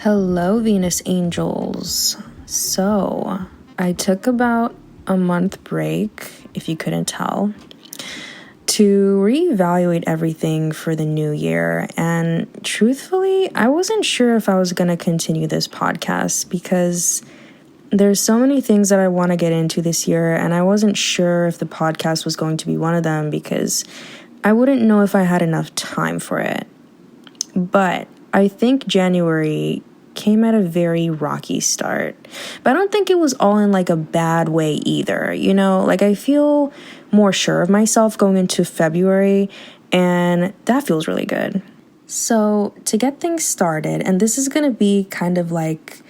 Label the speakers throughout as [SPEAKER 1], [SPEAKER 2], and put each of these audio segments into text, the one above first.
[SPEAKER 1] Hello, Venus angels. So, I took about a month break, if you couldn't tell, to reevaluate everything for the new year. And truthfully, I wasn't sure if I was going to continue this podcast because there's so many things that I want to get into this year, and I wasn't sure if the podcast was going to be one of them because I wouldn't know if I had enough time for it. But I think January came at a very rocky start. But I don't think it was all in like a bad way either. You know, like I feel more sure of myself going into February, and that feels really good. So to get things started, and this is going to be kind of like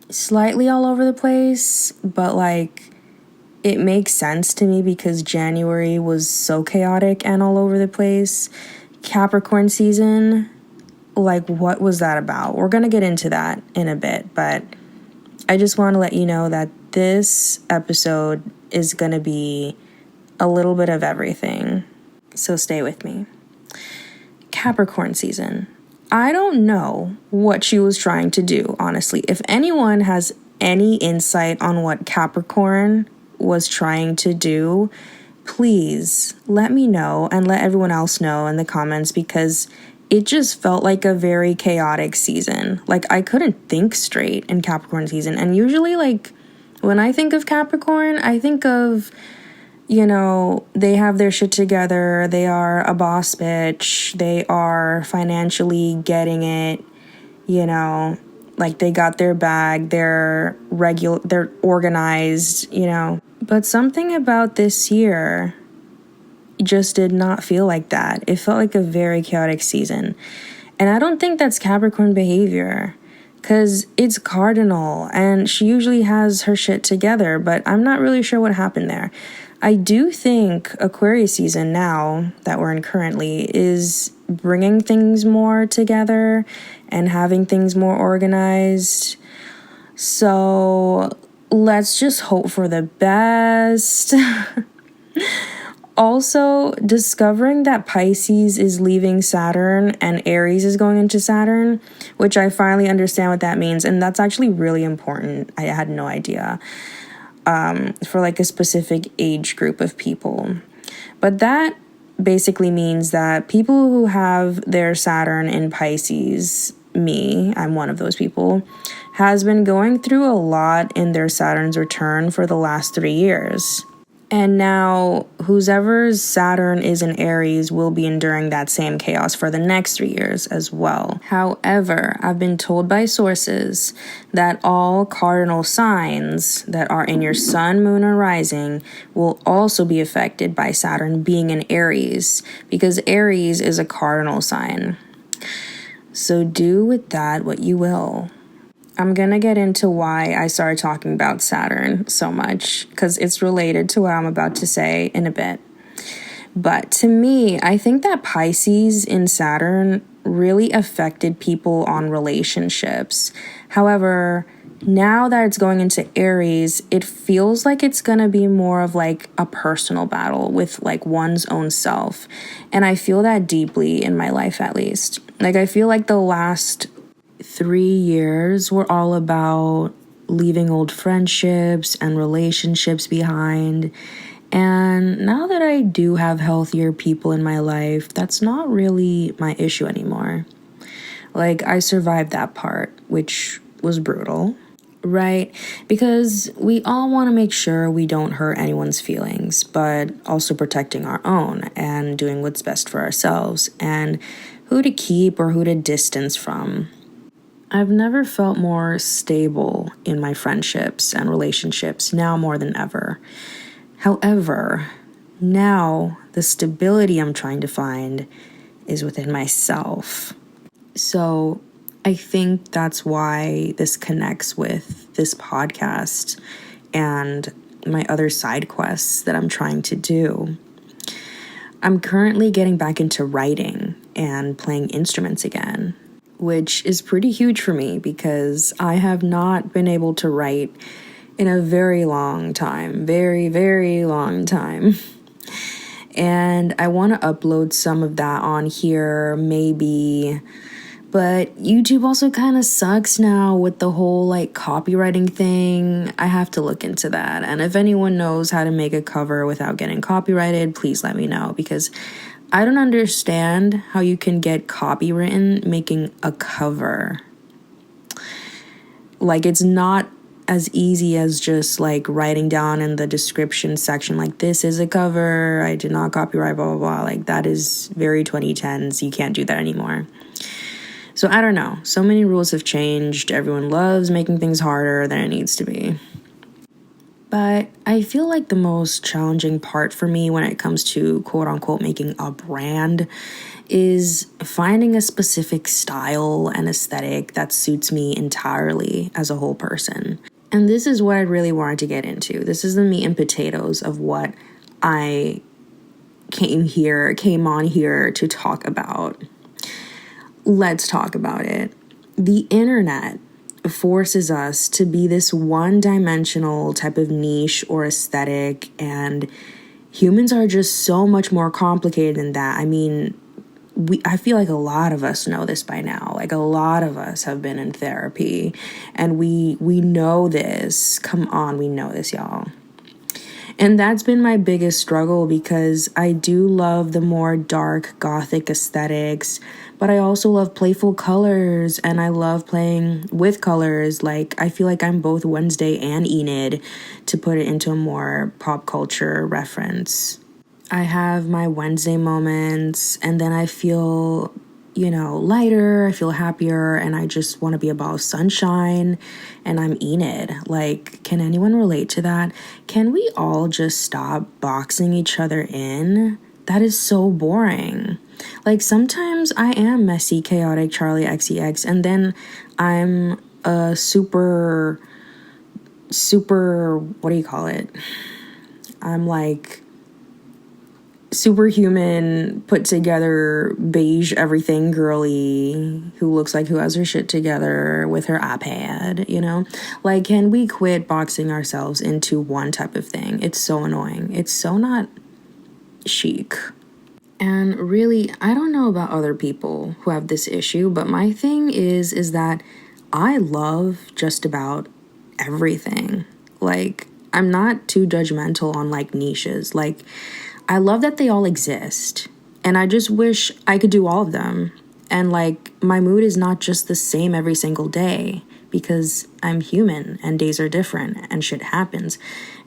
[SPEAKER 1] slightly all over the place, but like it makes sense to me because January was so chaotic and all over the place. Capricorn season, like what was that about? We're going to get into that in a bit, but I just want to let you know that this episode is going to be a little bit of everything. So stay with me. Capricorn season. I don't know what she was trying to do, honestly. If anyone has any insight on what Capricorn was trying to do, please let me know and let everyone else know in the comments because it just felt like a very chaotic season. Like I couldn't think straight in Capricorn season. And usually like when I think of Capricorn, I think of, you know, they have their shit together. They are a boss bitch. They are financially getting it, you know, like they got their bag. They're organized, you know. But something about this year just did not feel like that. It felt like a very chaotic season. And I don't think that's Capricorn behavior because it's cardinal and she usually has her shit together, but I'm not really sure what happened there. I do think Aquarius season now that we're in currently is bringing things more together and having things more organized. So let's just hope for the best. Also, discovering that Pisces is leaving Saturn and Aries is going into Saturn, which I finally understand what that means. And that's actually really important. I had no idea. For like a specific age group of people. But that basically means that people who have their Saturn in Pisces, me, I'm one of those people, has been going through a lot in their Saturn's return for the last 3 years. And now, whoever's Saturn is in Aries will be enduring that same chaos for the next 3 years as well. However, I've been told by sources that all cardinal signs that are in your sun, moon, and rising will also be affected by Saturn being in Aries, because Aries is a cardinal sign. So do with that what you will. I'm going to get into why I started talking about Saturn so much, because it's related to what I'm about to say in a bit. But to me, I think that Pisces in Saturn really affected people on relationships. However, now that it's going into Aries, it feels like it's going to be more of like a personal battle with like one's own self. And I feel that deeply in my life, at least. Like I feel like the last 3 years were all about leaving old friendships and relationships behind. And now that I do have healthier people in my life, that's not really my issue anymore. Like I survived that part, which was brutal, right? Because we all want to make sure we don't hurt anyone's feelings, but also protecting our own and doing what's best for ourselves and who to keep or who to distance from. I've never felt more stable in my friendships and relationships, now more than ever. However, now the stability I'm trying to find is within myself. So I think that's why this connects with this podcast and my other side quests that I'm trying to do. I'm currently getting back into writing and playing instruments again, which is pretty huge for me because I have not been able to write in a very long time. Very, very long time. And I want to upload some of that on here maybe But YouTube also kind of sucks now with the whole like copywriting thing. I have to look into that. And if anyone knows how to make a cover without getting copyrighted, please let me know, because I don't understand how you can get copywritten making a cover. Like, it's not as easy as just like writing down in the description section like, this is a cover, I did not copyright, blah blah blah. Like, that is very 2010s. You can't do that anymore. So I don't know, so many rules have changed. Everyone loves making things harder than it needs to be. But I feel like the most challenging part for me when it comes to quote unquote making a brand is finding a specific style and aesthetic that suits me entirely as a whole person. And this is what I really wanted to get into. This is the meat and potatoes of what I came on here to talk about. Let's talk about it. The internet forces us to be this one-dimensional type of niche or aesthetic, and humans are just so much more complicated than that. I mean, I feel like a lot of us know this by now. Like, a lot of us have been in therapy, and we know this. Come on, we know this, y'all. And that's been my biggest struggle, because I do love the more dark gothic aesthetics, but I also love playful colors, and I love playing with colors. Like, I feel like I'm both Wednesday and Enid, to put it into a more pop culture reference. I have my Wednesday moments, and then I feel, lighter, I feel happier, and I just want to be a ball of sunshine, and I'm Enid. Like, can anyone relate to that? Can we all just stop boxing each other in? That is so boring. Like, sometimes I am messy, chaotic Charli XCX, and then I'm a super, what do you call it? I'm like superhuman, put together, beige everything girly who looks like who has her shit together with her iPad, Like, can we quit boxing ourselves into one type of thing? It's so annoying. It's so not chic. And really, I don't know about other people who have this issue, but my thing is that I love just about everything. Like, I'm not too judgmental on like niches. Like, I love that they all exist, and I just wish I could do all of them. And like, my mood is not just the same every single day, because I'm human and days are different and shit happens.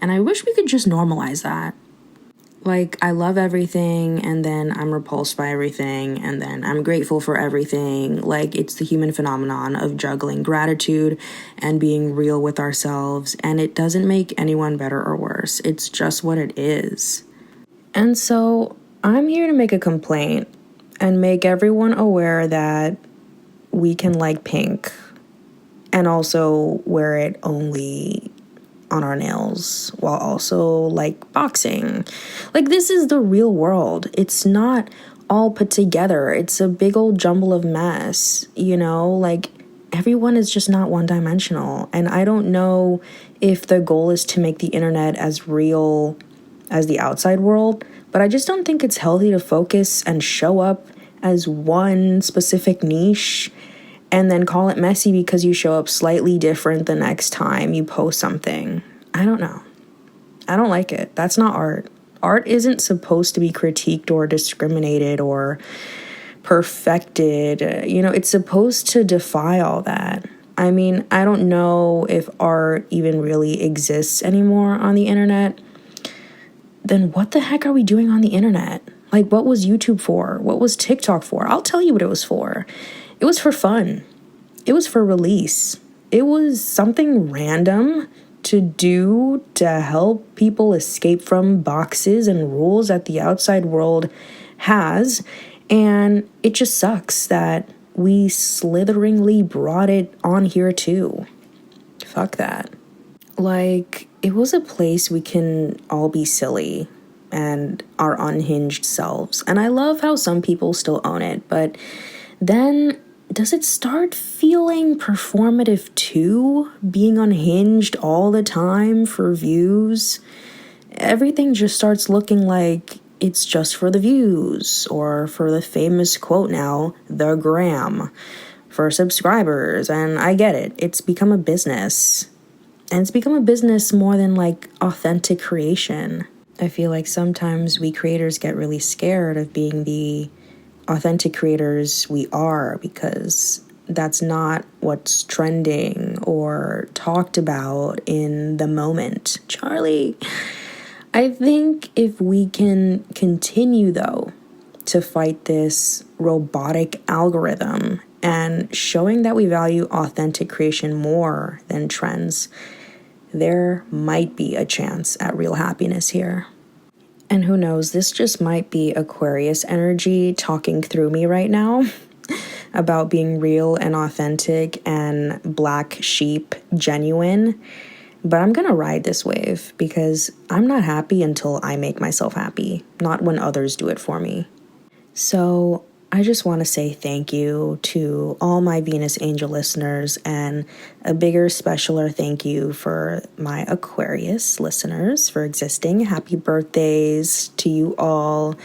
[SPEAKER 1] And I wish we could just normalize that. Like, I love everything, and then I'm repulsed by everything, and then I'm grateful for everything. Like, it's the human phenomenon of juggling gratitude and being real with ourselves, and it doesn't make anyone better or worse. It's just what it is. And so I'm here to make a complaint and make everyone aware that we can like pink and also wear it only on our nails, while also like boxing. Like, this is the real world. It's not all put together. It's a big old jumble of mess, Like, everyone is just not one-dimensional. And I don't know if the goal is to make the internet as real as the outside world, but I just don't think it's healthy to focus and show up as one specific niche and then call it messy because you show up slightly different the next time you post something. I don't know. I don't like it. That's not art. Art isn't supposed to be critiqued or discriminated or perfected. It's supposed to defy all that. I mean, I don't know if art even really exists anymore on the internet. Then what the heck are we doing on the internet? Like, what was YouTube for? What was TikTok for? I'll tell you what it was for. It was for fun. It was for release. It was something random to do to help people escape from boxes and rules that the outside world has. And it just sucks that we slitheringly brought it on here too. Fuck that. Like, it was a place we can all be silly and our unhinged selves. And I love how some people still own it, but then does it start feeling performative too? Being unhinged all the time for views? Everything just starts looking like it's just for the views, or for the famous quote now, the gram. for subscribers. And I get it. It's become a business. And it's become a business more than like authentic creation. I feel like sometimes we creators get really scared of being the authentic creators we are, because that's not what's trending or talked about in the moment. Charli, I think if we can continue, though, to fight this robotic algorithm and showing that we value authentic creation more than trends, there might be a chance at real happiness here. And who knows, this just might be Aquarius energy talking through me right now about being real and authentic and black sheep genuine. But I'm gonna ride this wave because I'm not happy until I make myself happy, not when others do it for me. So I just want to say thank you to all my Venus Angel listeners, and a bigger, specialer thank you for my Aquarius listeners for existing. Happy birthdays to you all.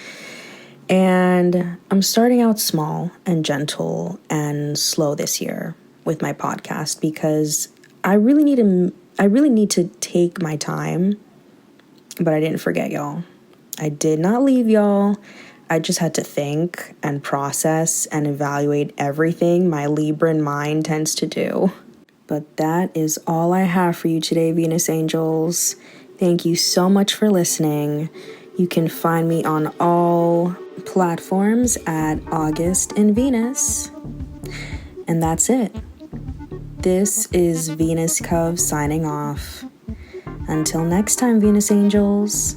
[SPEAKER 1] And I'm starting out small and gentle and slow this year with my podcast because I really need to take my time, but I didn't forget y'all. I did not leave y'all. I just had to think and process and evaluate everything my Libran mind tends to do. But that is all I have for you today, Venus Angels. Thank you so much for listening. You can find me on all platforms at August in Venus. And that's it. This is Venus Cove signing off. Until next time, Venus Angels.